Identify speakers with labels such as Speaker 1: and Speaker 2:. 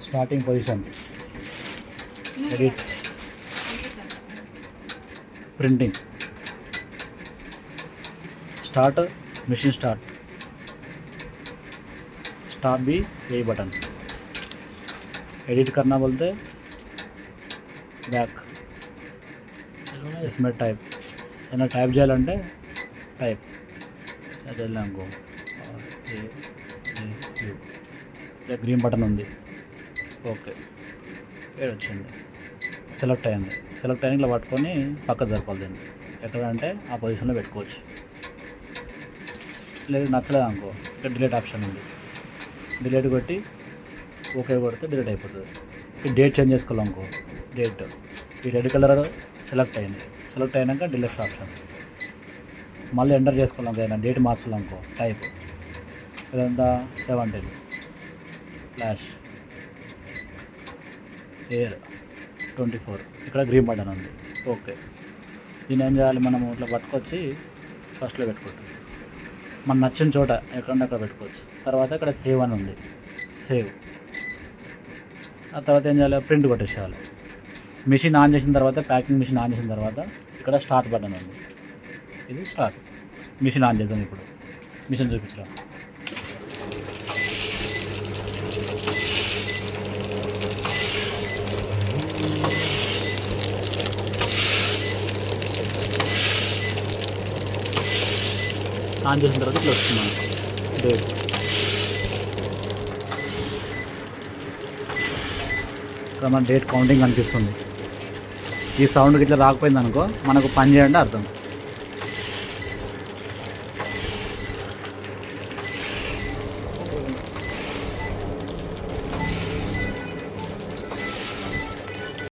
Speaker 1: Starting position, edit, printing, start, machine start, start भी यही button, edit करना बोलते बैक, इसमें टाइप ఏదైనా టైప్ చేయాలంటే టైప్ అదేలాంగో గ్రీన్ బటన్ ఉంది. ఓకే పేరు వచ్చింది, సెలెక్ట్ అయింది. సెలెక్ట్ అయిన ఇలా పట్టుకొని పక్కకు జరపాలి దీన్ని. ఎక్కడంటే ఆ పొజిషన్లో పెట్టుకోవచ్చు. లేదు నచ్చలేదు అనుకో, ఇక్కడ డిలీట్ ఆప్షన్ ఉంది, డిలీట్ కొట్టి ఓకే కొడితే డిలీట్ అయిపోతుంది. డేట్ చేంజ్ చేసుకోవాలనుకో, డేట్ ఈ రెడ్ కలర్ సెలెక్ట్ అయింది. సెలెక్ట్ అయినాక డిలీట్ ఆప్షన్ మళ్ళీ ఎంటర్ చేసుకోవాలనుకో, ఏదైనా డేట్ మార్చాలనుకో టైప్ ఇదంతా 17 ఫ్లాష్ ఎయిర్ 24 ఇక్కడ గ్రీన్ బటన్ ఉంది. ఓకే దీన్ని ఏం చేయాలి, మనం ఇట్లా పట్టుకొచ్చి ఫస్ట్లో పెట్టుకోవచ్చు. మన నచ్చిన చోట ఎక్కడంటే అక్కడ పెట్టుకోవచ్చు. తర్వాత ఇక్కడ సేవ్ అని ఉంది, సేవ్. ఆ తర్వాత ఏం చేయాలి, ప్రింట్ కొట్టేసేయాలి. మిషన్ ఆన్ చేసిన తర్వాత, ప్యాకింగ్ మిషన్ ఆన్ చేసిన తర్వాత ఇక్కడ స్టార్ట్ బటన్ ఉంది. ఇది స్టార్ట్. మిషన్ ఆన్ చేద్దాం. ఇప్పుడు మిషన్ చూపించరా. ఆన్ చేసిన తర్వాత ఇట్లా వస్తున్నాను డేట్. ఇక్కడ మన డేట్ కౌంటింగ్ కనిపిస్తుంది. ఈ సౌండ్కి ఇట్లా రాకపోయింది అనుకో, మనకు పని చేయండి అర్థం.